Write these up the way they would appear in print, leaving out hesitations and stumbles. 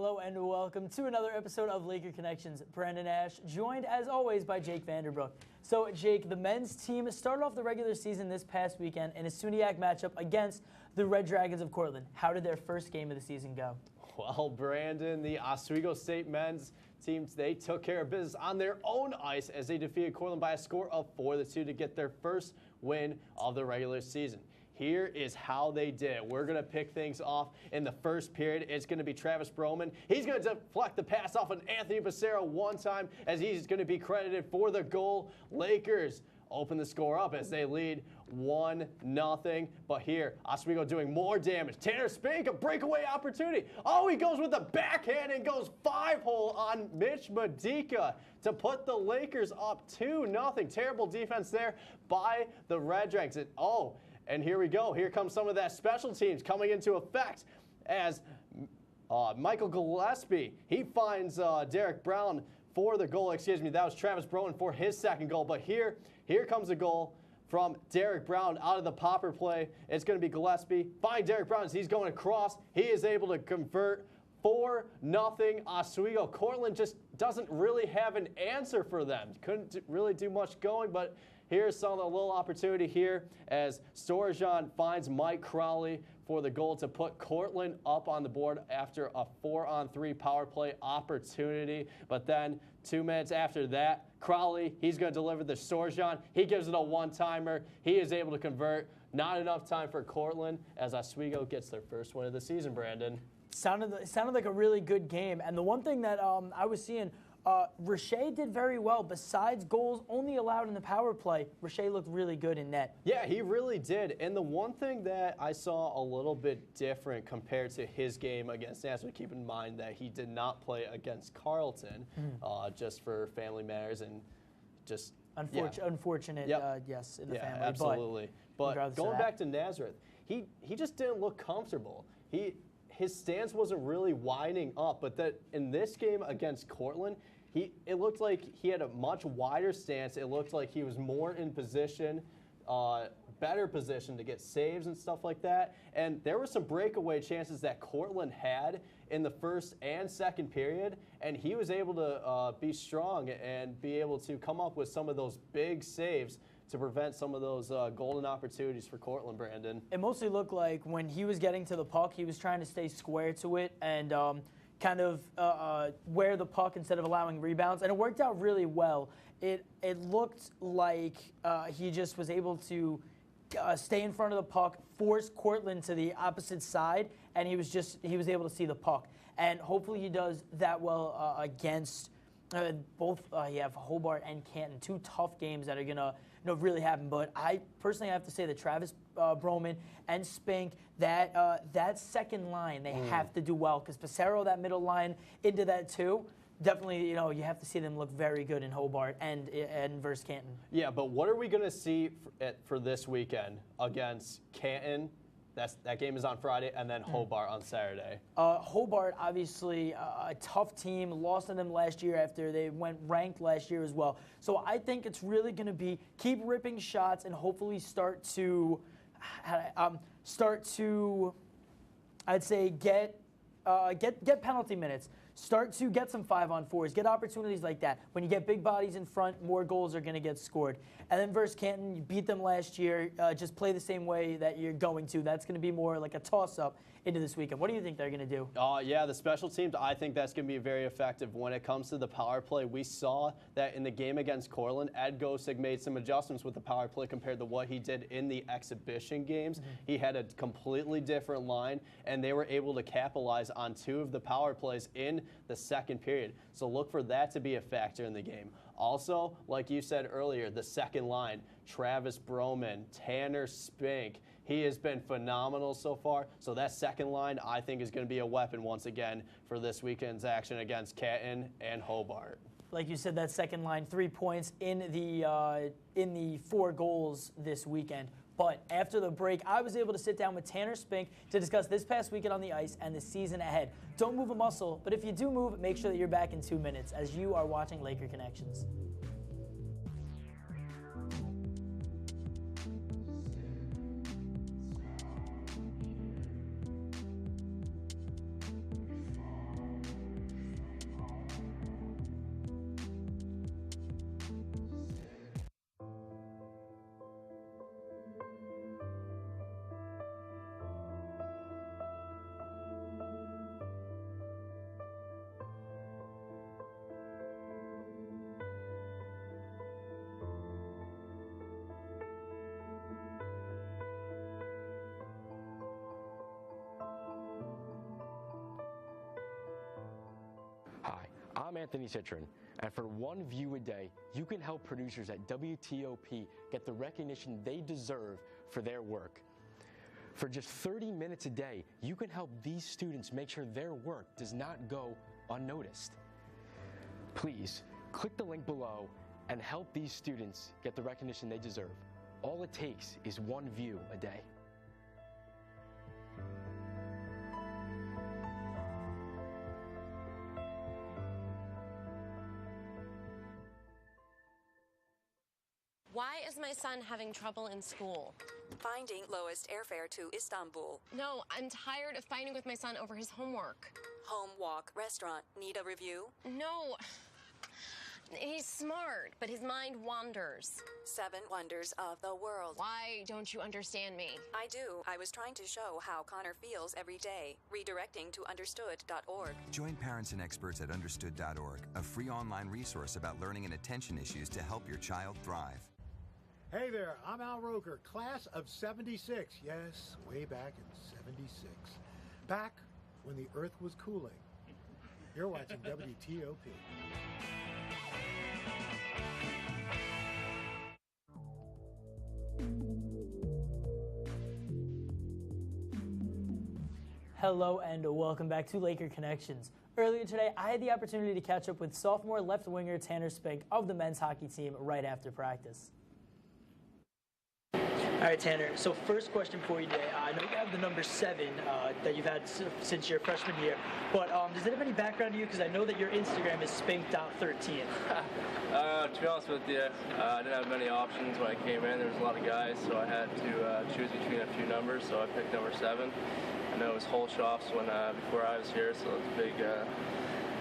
Hello and welcome to another episode of Laker Connections. Brandon Ash, joined as always by Jake Vanderbroek. So Jake, the men's team started off the regular season this past weekend in a SUNYAC matchup against the Red Dragons of Cortland. How did their first game of the season go? Well, Brandon, the Oswego State men's teams, they took care of business on their own ice as they defeated Cortland by a score of 4-2 to get their first win of the regular season. Here is how they did it. We're going to pick things off in the first period. It's going to be Travis Broman. He's going to deflect the pass off of Anthony Becerra one time as he's going to be credited for the goal. Lakers open the score up as they lead 1-0. But here, Oswego doing more damage. Tanner Spank, a breakaway opportunity. Oh, he goes with the backhand and goes 5-hole on Mitch Medica to put the Lakers up 2-0. Terrible defense there by the Red Dragons. And here we go. Here comes some of that special teams coming into effect as Michael Gillespie, he finds Derek Brown for the goal. Excuse me, that was Travis Broman for his second goal. But here comes a goal from Derek Brown out of the popper play. It's going to be Gillespie. Find Derek Brown as he's going across. He is able to convert 4-0 Oswego. Cortland just doesn't really have an answer for them. Couldn't really do much going, but here's some a little opportunity here as Storjan finds Mike Crowley for the goal to put Cortland up on the board after a 4-on-3 power play opportunity. But then 2 minutes after that, Crowley, he's going to deliver the Storjan. He gives it a one-timer. He is able to convert. Not enough time for Cortland as Oswego gets their first win of the season, Brandon. Sounded like a really good game. And the one thing that I was seeing, Rashay did very well. Besides goals only allowed in the power play, Rashay looked really good in net. Yeah, he really did. And the one thing that I saw a little bit different compared to his game against Nassau, keep in mind that he did not play against Carleton, just for family matters and just unfortunate, yep. Yes, in the family. Absolutely. But going back to Nazareth, he just didn't look comfortable. His stance wasn't really widening up, but that in this game against Cortland, it looked like he had a much wider stance. It looked like he was more in position, better position to get saves and stuff like that. And there were some breakaway chances that Cortland had in the first and second period, and he was able to be strong and be able to come up with some of those big saves to prevent some of those golden opportunities for Cortland, Brandon. It mostly looked like when he was getting to the puck, he was trying to stay square to it and kind of wear the puck instead of allowing rebounds, and it worked out really well. It looked like he just was able to stay in front of the puck, force Cortland to the opposite side, and he was able to see the puck. And hopefully he does that well against both. You have Hobart and Canton, 2 tough games that are gonna really happen. But I personally have to say that Travis Broman and Spank, that second line, they have to do well, because Becerra, that middle line into that too. Definitely, you have to see them look very good in Hobart and versus Canton. Yeah, but what are we going to see for this weekend against Canton? That game is on Friday, and then Hobart on Saturday. Hobart, obviously, a tough team. Lost to them last year after they went ranked last year as well. So I think it's really going to be keep ripping shots and hopefully start to, I'd say, get penalty minutes. Start to get some 5-on-4s, get opportunities like that. When you get big bodies in front, more goals are going to get scored. And then versus Canton, you beat them last year. Just play the same way that you're going to. That's going to be more like a toss-up into this weekend. What do you think they're going to do? Yeah, the special teams, I think that's going to be very effective. When it comes to the power play, we saw that in the game against Cortland, Ed Gosig made some adjustments with the power play compared to what he did in the exhibition games. He had a completely different line, and they were able to capitalize on 2 of the power plays in the second period. So look for that to be a factor in the game. Also, like you said earlier, the second line, Travis Broman, Tanner Spank, he has been phenomenal so far. So that second line, I think, is going to be a weapon once again for this weekend's action against Canton and Hobart. Like you said, that second line, 3 points in the 4 goals this weekend. But after the break, I was able to sit down with Tanner Spank to discuss this past weekend on the ice and the season ahead. Don't move a muscle, but if you do move, make sure that you're back in 2 minutes as you are watching Laker Connections. I'm Anthony Citron, and for one view a day, you can help producers at WTOP get the recognition they deserve for their work. For just 30 minutes a day, you can help these students make sure their work does not go unnoticed. Please, click the link below and help these students get the recognition they deserve. All it takes is one view a day. Why is my son having trouble in school? Finding lowest airfare to Istanbul. No, I'm tired of fighting with my son over his homework. Home, walk, restaurant. Need a review? No. He's smart, but his mind wanders. 7 wonders of the world. Why don't you understand me? I do. I was trying to show how Connor feels every day. Redirecting to understood.org. Join parents and experts at understood.org, a free online resource about learning and attention issues to help your child thrive. Hey there, I'm Al Roker, class of 76. Yes, way back in 76. Back when the earth was cooling. You're watching WTOP. Hello and welcome back to Laker Connections. Earlier today, I had the opportunity to catch up with sophomore left winger Tanner Spank of the men's hockey team right after practice. All right, Tanner, so first question for you today. I know you have the number 7 that you've had since your freshman year, but does it have any background to you? Because I know that your Instagram is spank.13. To be honest with you, I didn't have many options when I came in. There was a lot of guys, so I had to choose between a few numbers, so I picked number 7. I know it was Holshoff's when before I was here, so it's a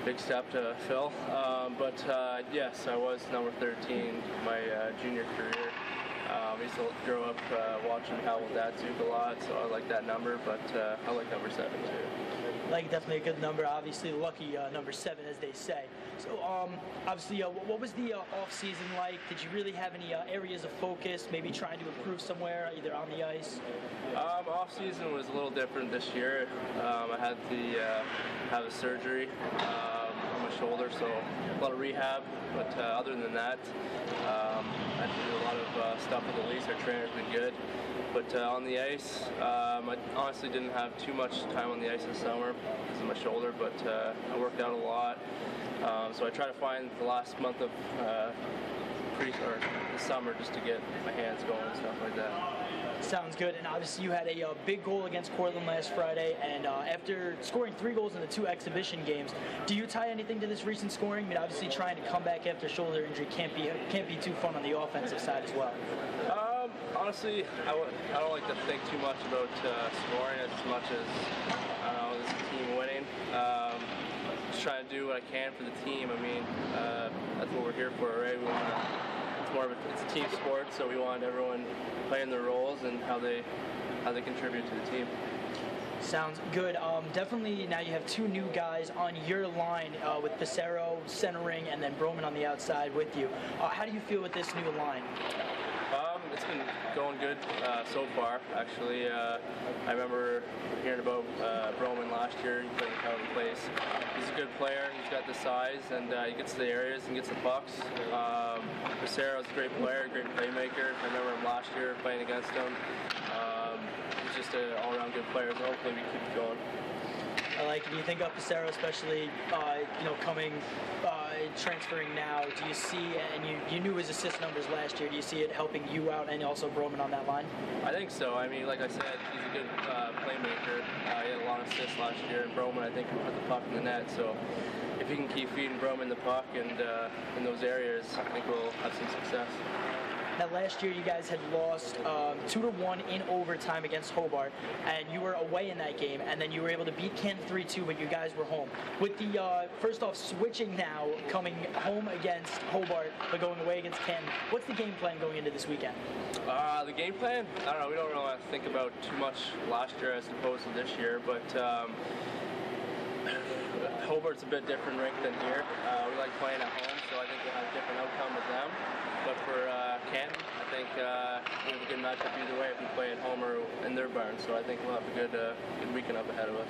big step to fill. But yes, I was number 13 my junior career. I used to grow up watching Howell Datsuk a lot, so I like that number, but I like number 7 too. Like, definitely a good number, obviously lucky number 7, as they say. So obviously, what was the off season like? Did you really have any areas of focus, maybe trying to improve somewhere, either on the ice? Off season was a little different this year. I had to have a surgery on my shoulder, so a lot of rehab, but other than that, I had to do a lot of stuff with the lease. Our trainer's been good. But on the ice, I honestly didn't have too much time on the ice this summer because of my shoulder, but I worked out a lot. So I try to find the last month of the summer just to get my hands going and stuff like that. Sounds good. And obviously you had a big goal against Cortland last Friday, and after scoring 3 goals in the 2 exhibition games, do you tie anything to this recent scoring? I mean, obviously trying to come back after shoulder injury can't be too fun on the offensive side as well. Honestly, I don't like to think too much about scoring as much as, I don't know, this is a team winning. Just trying to do what I can for the team. I mean, that's what we're here for, right? It's a team sport, so we want everyone playing their roles and how they contribute to the team. Sounds good. Definitely now you have 2 new guys on your line with Pissarro centering and then Broman on the outside with you. How do you feel with this new line? It's been going good so far, actually. I remember hearing about Broman last year. He played in Calgary Place. He's a good player. He's got the size, and he gets to the areas and gets the pucks. Pissarro's a great player, great playmaker. I remember him last year playing against him. He's just an all-around good player, so hopefully we keep it going. I like it. Do you think of Pissarro, especially transferring now? Do you see, and you knew his assist numbers last year, do you see it helping you out and also Broman on that line? I think so. I mean, like I said, he's a good playmaker. He had a lot of assists last year, and Broman, I think, can put the puck in the net. So if he can keep feeding Broman the puck and in those areas, I think we'll have some success. Now, last year you guys had lost 2-1 in overtime against Hobart, and you were away in that game, and then you were able to beat Kent 3-2, but you guys were home. With the, first off, switching now, coming home against Hobart, but going away against Kent, what's the game plan going into this weekend? The game plan? I don't know. We don't really think about too much last year as opposed to this year, but Hobart's a bit different rink than here. We like playing at home, so I think we'll have a different outcome with them. But for Canton, I think we have a good matchup either way if we play at home or in their barn. So I think we'll have a good weekend up ahead of us.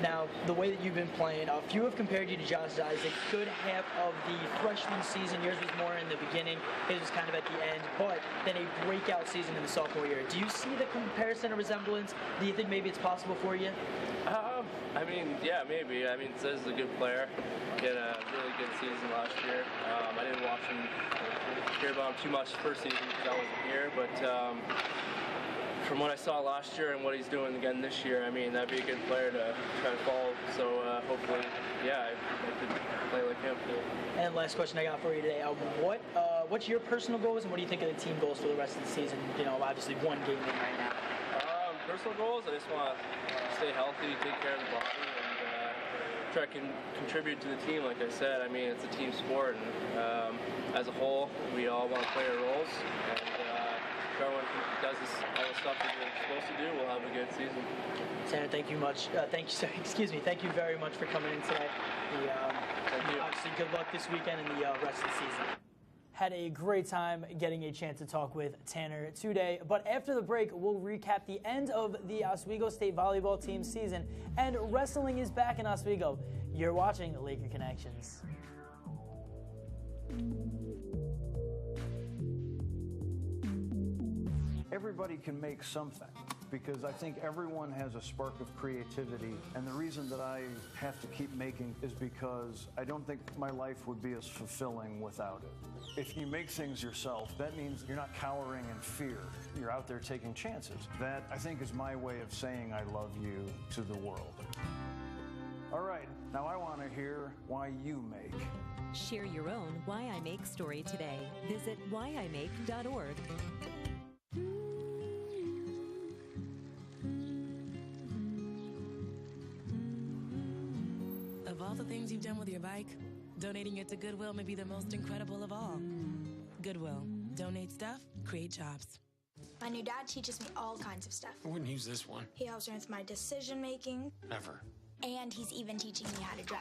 Now, the way that you've been playing, a few have compared you to Josh Isaac. Good half of the freshman season. Yours was more in the beginning. His was kind of at the end, but then a breakout season in the sophomore year. Do you see the comparison or resemblance? Do you think maybe it's possible for you? I mean, yeah, maybe. I mean, Zez is a good player. He had a really good season last year. I didn't watch him, hear about him too much first season because I wasn't here, but from what I saw last year and what he's doing again this year, I mean, that'd be a good player to try to follow. So hopefully, yeah, I could play like him. And last question I got for you today: what's your personal goals, and what do you think of the team goals for the rest of the season? You know, obviously one game in right now. Personal goals: I just want to stay healthy, take care of the body, and try to contribute to the team. Like I said, I mean, it's a team sport, and as a whole, we all want to play our roles. And if everyone does all the stuff that we're supposed to do, we'll have a good season. Tanner, thank you much. Thank you very much for coming in today. Thank you. Obviously, good luck this weekend and the rest of the season. Had a great time getting a chance to talk with Tanner today. But after the break, we'll recap the end of the Oswego State volleyball team season. And wrestling is back in Oswego. You're watching Laker Connections. Everybody can make something, because I think everyone has a spark of creativity, and the reason that I have to keep making is because I don't think my life would be as fulfilling without it. If you make things yourself, that means you're not cowering in fear. You're out there taking chances. That, I think, is my way of saying I love you to the world. All right, now I want to hear why you make. Share your own Why I Make story today. Visit whyimake.org. Of all the things you've done with your bike, donating it to Goodwill may be the most incredible of all. Goodwill. Donate stuff, create jobs. My new dad teaches me all kinds of stuff. I wouldn't use this one. He helps me with my decision making. Never. And he's even teaching me how to drive.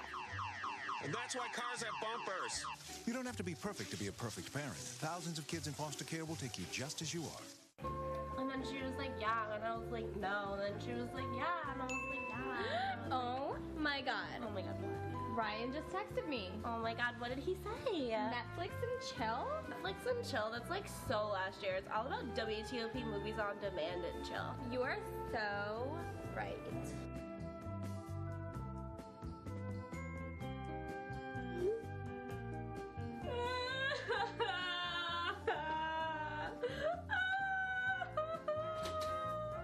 And that's why cars have bumpers. You don't have to be perfect to be a perfect parent. Thousands of kids in foster care will take you just as you are. And then she was like, yeah, and I was like, no. And then she was like, yeah, and I was like, yeah. Oh my god. Oh my god, what? Ryan just texted me. Oh my god, what did he say? Netflix and chill? Netflix and chill, that's like so last year. It's all about WTOP movies on demand and chill. You are so right.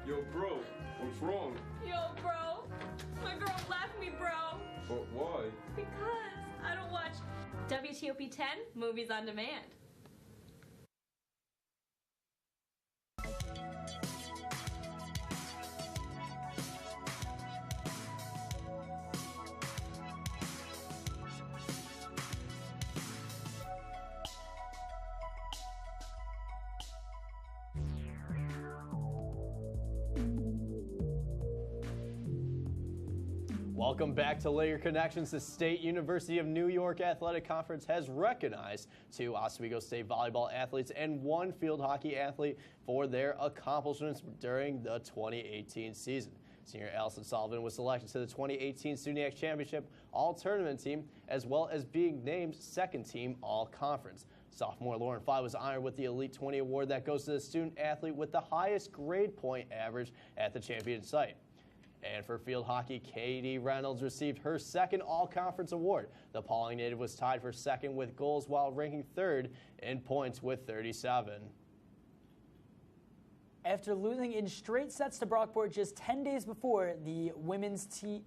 Yo, bro, what's wrong? Yo, bro. My girl left me, bro. But why? Because I don't watch WTOP 10 movies on demand. Welcome back to Laker Connections. The State University of New York Athletic Conference has recognized 2 Oswego State volleyball athletes and 1 field hockey athlete for their accomplishments during the 2018 season. Senior Allison Sullivan was selected to the 2018 SUNYAC Championship All-Tournament team, as well as being named second team All-Conference. Sophomore Lauren Fly was honored with the Elite 20 award that goes to the student athlete with the highest grade point average at the champion site. And for field hockey, Katie Reynolds received her second All-Conference award. The Pauling native was tied for second with goals while ranking third in points with 37. After losing in straight sets to Brockport just 10 days before, the women's team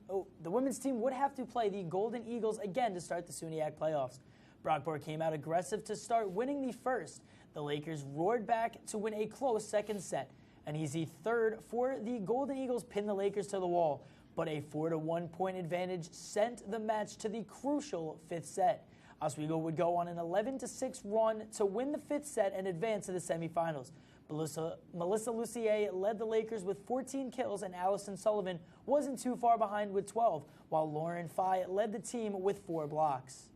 would have to play the Golden Eagles again to start the SUNYAC playoffs. Brockport came out aggressive to start, winning the first. The Lakers roared back to win a close second set. An easy third for the Golden Eagles pinned the Lakers to the wall, but a 4-1 point advantage sent the match to the crucial fifth set. Oswego would go on an 11-6 run to win the fifth set and advance to the semifinals. Melissa Lucier led the Lakers with 14 kills, and Allison Sullivan wasn't too far behind with 12, while Lauren Fye led the team with 4 blocks.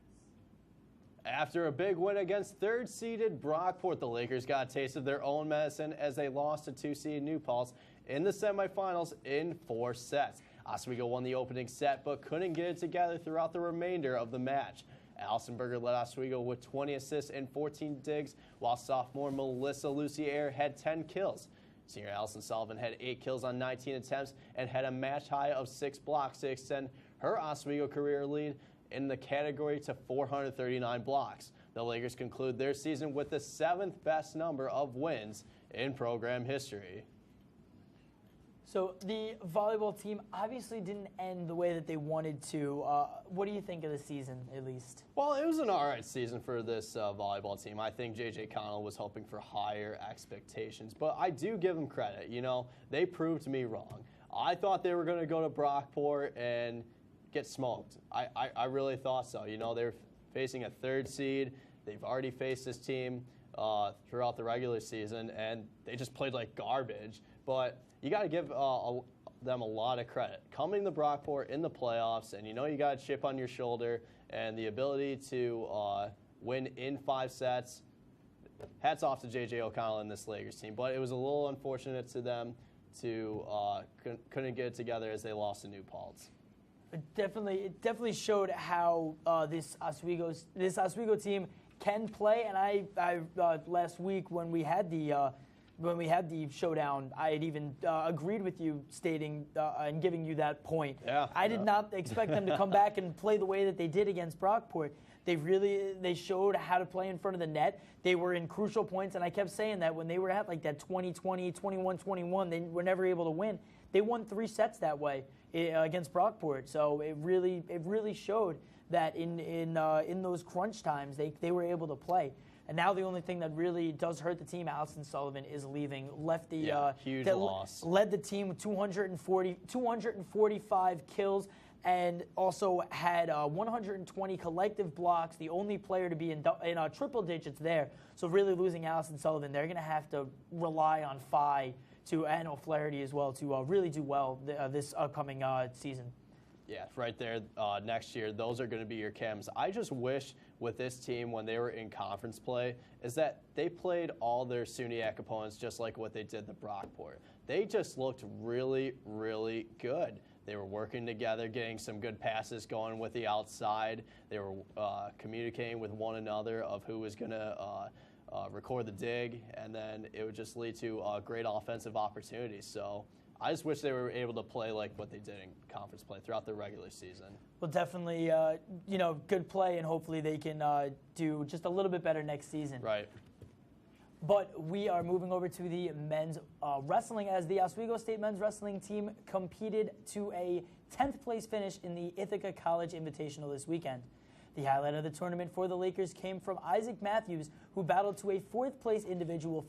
After a big win against third-seeded Brockport, the Lakers got a taste of their own medicine as they lost to two-seeded New Paltz in the semifinals in 4 sets. Oswego won the opening set but couldn't get it together throughout the remainder of the match. Allison Berger led Oswego with 20 assists and 14 digs, while sophomore Melissa Lucier had 10 kills. Senior Allison Sullivan had 8 kills on 19 attempts and had a match high of 6 blocks to extend her Oswego career lead in the category to 439 blocks. The Lakers conclude their season with the 7th best number of wins in program history. So the volleyball team obviously didn't end the way that they wanted to. What do you think of the season, at least? Well, it was an all right season for this volleyball team. I think J.J. Connell was hoping for higher expectations, but I do give them credit. You know, they proved me wrong. I thought they were going to go to Brockport and get smoked. I really thought so. You know, they're facing a 3rd seed. They've already faced this team throughout the regular season, and they just played like garbage. But you got to give them a lot of credit. Coming to Brockport in the playoffs, and you know you got a chip on your shoulder, and the ability to win in 5 sets. Hats off to J.J. O'Connell and this Lakers team, but it was a little unfortunate to them to couldn't get it together as they lost to New Paltz. It definitely showed how this Oswego team can play. And I last week when we had the showdown, I had even agreed with you, stating and giving you that point. Yeah, I did not expect them to come back and play the way that they did against Brockport. They showed how to play in front of the net. They were in crucial points, and I kept saying that when they were at like that 20-20, 21-21, they were never able to win. They won 3 sets that way against Brockport. So it really showed that in those crunch times they were able to play. And now the only thing that really does hurt the team, Allison Sullivan is leaving. Huge loss. Led the team with 245 kills, and also had 120 collective blocks, the only player to be in triple digits there. So really losing Allison Sullivan, they're going to have to rely on Phi and O'Flaherty as well to really do well this upcoming season. Yeah, right there next year, those are going to be your chems. I just wish with this team when they were in conference play is that they played all their SUNYAC opponents just like what they did to Brockport. They just looked really, really good. They were working together, getting some good passes going with the outside. They were communicating with one another of who was going to record the dig, and then it would just lead to great offensive opportunities. So I just wish they were able to play like what they did in conference play throughout the regular season. Well, definitely, good play, and hopefully they can do just a little bit better next season. Right. But we are moving over to the men's wrestling, as the Oswego State men's wrestling team competed to a 10th place finish in the Ithaca College Invitational this weekend. The highlight of the tournament for the Lakers came from Isaac Matthews, who battled to a 4th place individual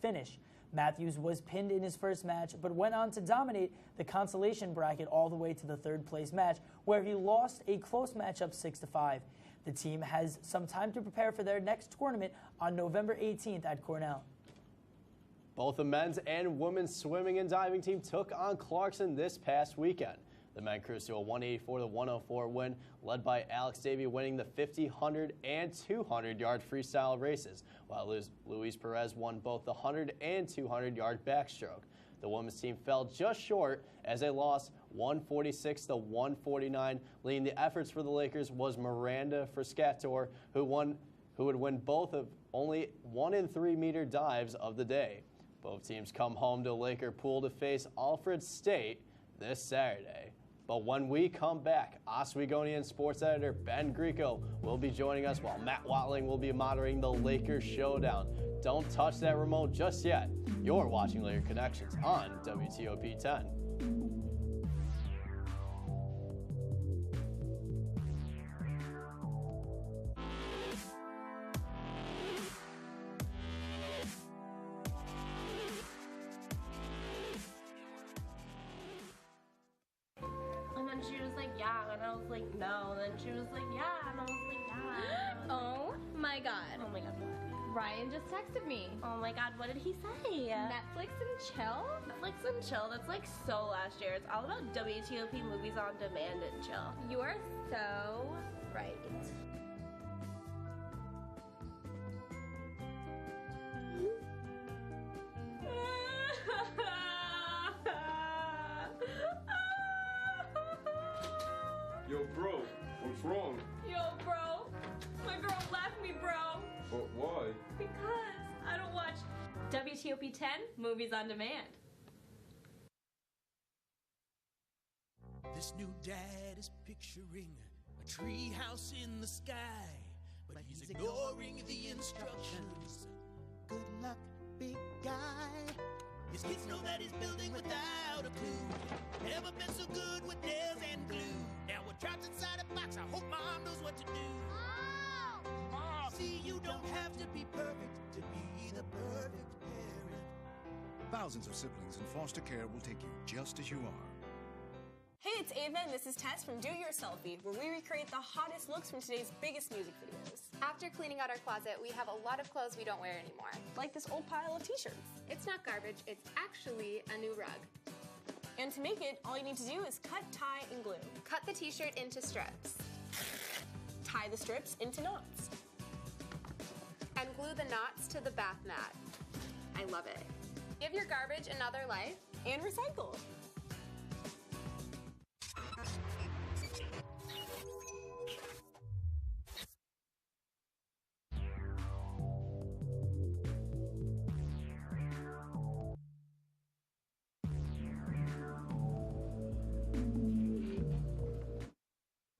finish. Matthews was pinned in his first match, but went on to dominate the consolation bracket all the way to the 3rd place match, where he lost a close matchup 6-5. The team has some time to prepare for their next tournament on November 18th at Cornell. Both the men's and women's swimming and diving team took on Clarkson this past weekend. The men cruised to a 184-104 win, led by Alex Davey winning the 50, 100, and 200-yard freestyle races, while Luis Perez won both the 100 and 200-yard backstroke. The women's team fell just short as they lost 146-149. Leading the efforts for the Lakers was Miranda Frescator, who would win both of only 1 and 3 meter dives of the day. Both teams come home to Laker Pool to face Alfred State this Saturday. But when we come back, Oswegonian sports editor Ben Greco will be joining us, while Matt Watling will be moderating the Lakers Showdown. Don't touch that remote just yet. You're watching Laker Connections on WTOP 10. She was like, yeah, and I was like, no, and then she was like, yeah, and I was like, yeah. Oh my god. Oh my god, what? Ryan just texted me. Oh my god, what did he say? Netflix and chill? Netflix and chill, that's like so last year. It's all about WTOP movies on demand and chill. You are so right. WTOP 10, Movies on Demand. This new dad is picturing a tree house in the sky, but he's ignoring the instructions. Good luck, big guy. His kids know that he's building without a clue. Never been so good with nails and glue. Now we're trapped inside a box. I hope mom knows what to do. Mom! See, you don't have to be perfect to be the perfect parent. Thousands of siblings in foster care will take you just as you are. Hey, it's Ava, and this is Tess from Do Your Selfie, where we recreate the hottest looks from today's biggest music videos. After cleaning out our closet, we have a lot of clothes we don't wear anymore. Like this old pile of t-shirts. It's not garbage, it's actually a new rug. And to make it, all you need to do is cut, tie, and glue. Cut the t-shirt into strips. Tie the strips into knots. And glue the knots to the bath mat. I love it. Give your garbage another life. And recycle.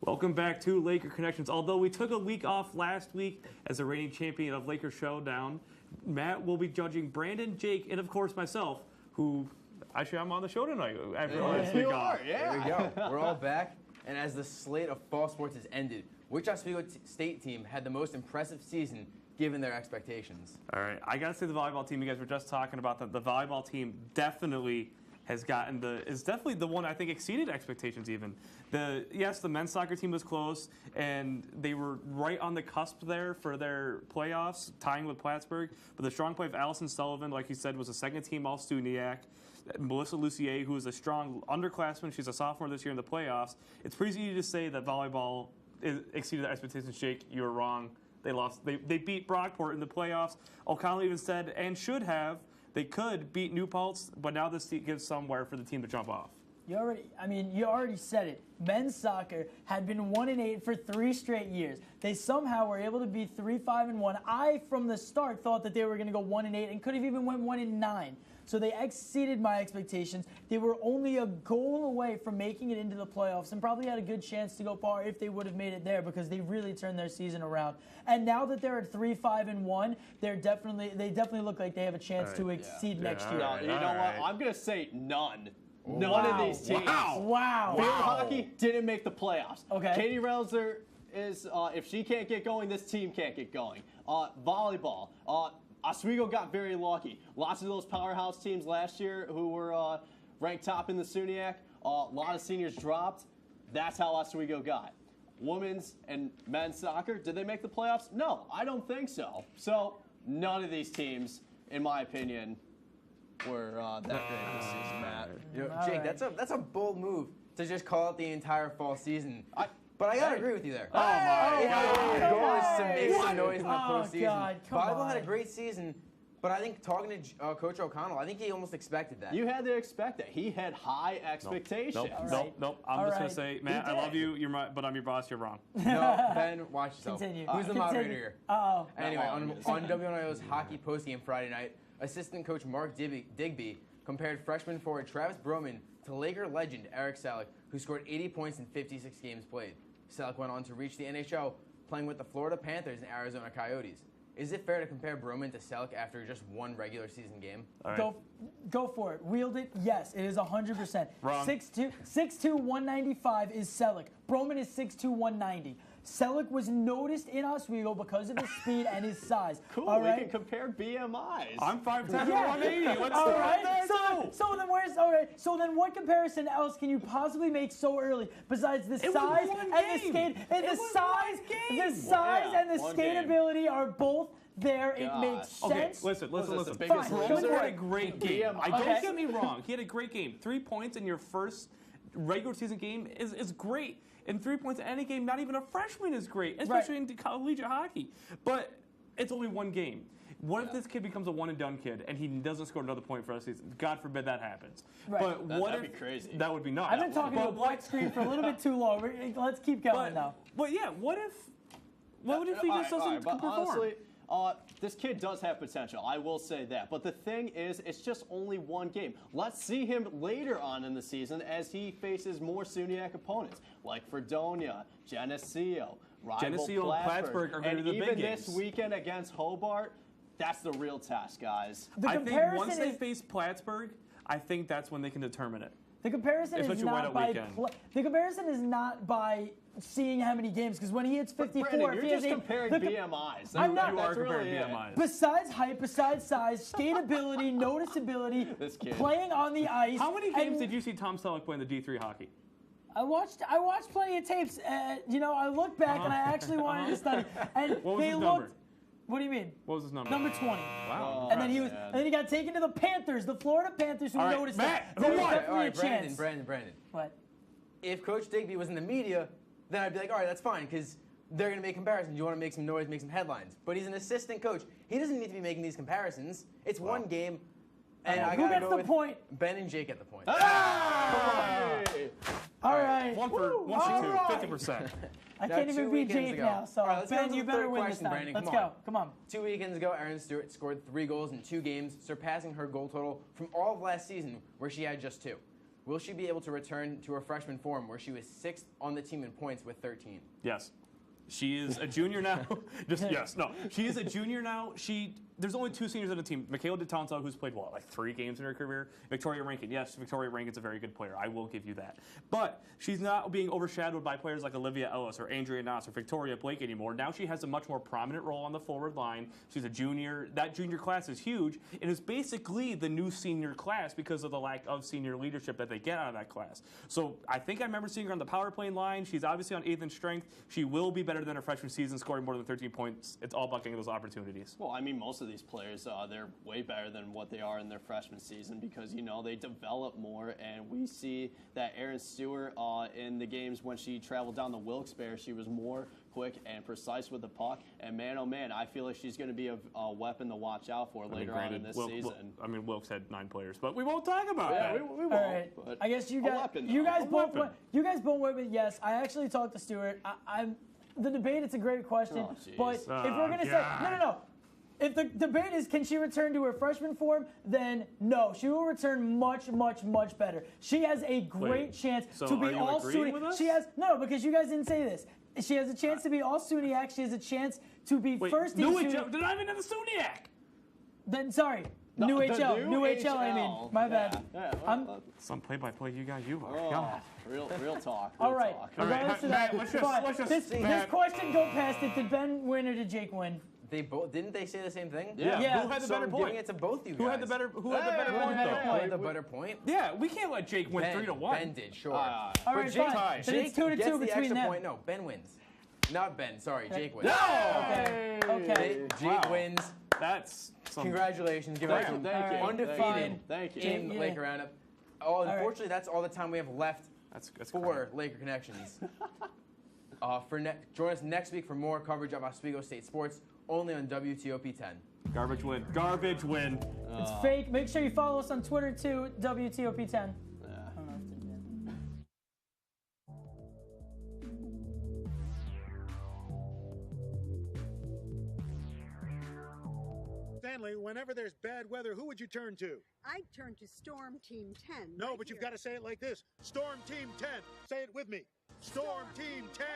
Welcome back to Laker Connections. Although we took a week off last week as the reigning champion of Laker Showdown, Matt will be judging Brandon, Jake, and of course myself, who actually I'm on the show tonight after last week off. There we go. We're all back, and as the slate of fall sports has ended, which Oswego State team had the most impressive season given their expectations? All right, I gotta say the volleyball team. You guys were just talking about that. The volleyball team definitely has gotten is definitely the one I think exceeded expectations even. Yes, the men's soccer team was close, and they were right on the cusp there for their playoffs, tying with Plattsburgh. But the strong play of S11, like you said, was a second-team All-STUNIAC. Melissa Lucier, who is a strong underclassman, she's a sophomore this year in the playoffs. It's pretty easy to say that volleyball exceeded their expectations. Jake, you were wrong. They lost. They beat Brockport in the playoffs. O'Connell even said, and should have, they could beat New Paltz, but now this gives somewhere for the team to jump off. You already said it. Men's soccer had been 1-8 for 3 straight years. They somehow were able to be 3-5-1. I, from the start, thought that they were going to go 1-8 and could have even went 1-9. So they exceeded my expectations. They were only a goal away from making it into the playoffs and probably had a good chance to go far if they would have made it there because they really turned their season around. And now that they're at 3-5-1, they definitely look like they have a chance to exceed next year. You know what? I'm going to say none. None of these teams. Wow. Field hockey didn't make the playoffs. Okay. Katie Reynolds is, if she can't get going, this team can't get going. Volleyball. Oswego got very lucky. Lots of those powerhouse teams last year who were ranked top in the SUNYAC, a lot of seniors dropped. That's how Oswego got. Women's and men's soccer, did they make the playoffs? No, I don't think so. So none of these teams, in my opinion, were that great this season, Matt. Jake, that's a bold move to just call out the entire fall season. But I gotta agree with you there. Oh my God! The goal is to make some noise in the postseason. God, Volleyball had a great season, but I think talking to Coach O'Connell, I think he almost expected that. You had to expect that. He had high expectations. Nope. I'm just gonna say, Matt, I love you. But I'm your boss. You're wrong. No, Ben, watch yourself. Continue. Who's the moderator here? Uh-oh. Anyway, on WNIO's hockey postgame Friday night, assistant coach Mark Digby compared freshman forward Travis Broman to Laker legend Eric Salick, who scored 80 points in 56 games played. Salick went on to reach the NHL, playing with the Florida Panthers and Arizona Coyotes. Is it fair to compare Broman to Salick after just one regular season game? Right. Go for it. Wield it. Yes, it is 100%. Wrong. 6'2", 195 is Salick. Broman is 6'2", 190. Selick was noticed in Oswego because of his speed and his size. Cool, all we right? can compare BMIs. I'm 5'10", 180. Let's all start right. there, too. So then what comparison else can you possibly make so early besides the size and the skate? And the size and the skateability are both there. It makes sense. Okay, listen. Fine. Broman had a great game. Don't get me wrong. He had a great game. 3 points in your first regular season game is great. And 3 points in any game, not even a freshman is great, especially in collegiate hockey. But it's only one game. What if this kid becomes a one-and-done kid and he doesn't score another point for the season? God forbid that happens. Right. But that'd be crazy. That would be nuts. I've been talking to a black screen for a little bit too long. Let's keep going now. But yeah, what if he just doesn't perform? Honestly, this kid does have potential. I will say that. But the thing is, it's just only one game. Let's see him later on in the season as he faces more SUNYAC opponents, like Fredonia, Geneseo, rival Plattsburgh are going to be the big games. And even this weekend against Hobart, that's the real test, guys. I think once they face Plattsburgh, I think that's when they can determine it. The comparison is not by the comparison is not by seeing how many games, because when he hits 54, Brandon, if you're he has just comparing BMIs. I'm not. You are comparing BMIs. Besides height, besides size, skateability, noticeability, playing on the ice. How many games did you see Tom Selleck play in the D3 hockey? I watched plenty of tapes. You know, I looked back and I actually wanted to study. And what was they his looked. number? What do you mean? What was his number? Number 20. Wow. And then he got taken to the Panthers, the Florida Panthers, who noticed Matt, that. There was definitely a Brandon, chance. Brandon. What? If Coach Digby was in the media, then I'd be like, all right, that's fine, because they're going to make comparisons. You want to make some noise, make some headlines. But he's an assistant coach. He doesn't need to be making these comparisons. It's one game. And I who gotta gets go the with point? Ben and Jake at the point. All right. One for two, 50%. I can't even beat Jake now, so All right, let's go Ben, to you the better third win question, this time. Brandon. Let's Come go. on. Come on. 2 weekends ago, Erin Stewart scored 3 goals in 2 games, surpassing her goal total from all of last season, where she had just 2. Will she be able to return to her freshman form, where she was 6th on the team in points with 13? Yes. She is a junior now. She is a junior now. There's only 2 seniors on the team. Michaela DeTonto, who's played, like 3 games in her career. Victoria Rankin. Yes, Victoria Rankin's a very good player. I will give you that. But she's not being overshadowed by players like Olivia Ellis or Andrea Knox or Victoria Blake anymore. Now she has a much more prominent role on the forward line. She's a junior. That junior class is huge. It is basically the new senior class because of the lack of senior leadership that they get out of that class. So I think I remember seeing her on the power play line. She's obviously on 8th in strength. She will be better than her freshman season, scoring more than 13 points. It's all about getting those opportunities. Well, I mean, most of these players, they're way better than what they are in their freshman season because, they develop more. And we see that Erin Stewart in the games when she traveled down the Wilkes-Barre, she was more quick and precise with the puck. And man, oh man, I feel like she's going to be a weapon to watch out for later on in this season. Wilkes had 9 players, but we won't talk about that. We won't. All right. But I guess you guys both went with yes. I actually talked to Stewart. The debate, it's a great question, but if we're going to say, no. If the debate is can she return to her freshman form, then no. She will return much, much, much better. She has a great chance to be all SUNY. She has, because you guys didn't say this. She has a chance to be all SUNYAC. She has a chance to be first in SUNYAC. They're not even in the SUNYAC. Then, sorry. New HL, I mean. My bad. Some play-by-play you are. God. Real talk. All right. Regardless of that, this question go past it. Did Ben win or did Jake win? They both didn't they say the same thing? Yeah. Who had the better I'm point? giving it to both you guys. Who had the better point? Who had the better point? Yeah, we can't let Jake win 3-1. Ben did, sure. All right, fine. Then it's 2-2 gets the between extra them. point. No, Ben wins. Not Ben. Sorry, Jake wins. No. Okay. Jake wins. That's congratulations. Give it to him. Undefeated in the Laker roundup. Oh, unfortunately, that's all the time we have left for Laker Connections. Join us next week for more coverage of Oswego State sports, only on WTOP 10. Garbage win. It's fake. Make sure you follow us on Twitter too, WTOP 10. Stanley, whenever there's bad weather, who would you turn to? I'd turn to Storm Team 10. No, but you've got to say it like this. Storm Team 10. Say it with me. Storm Team 10.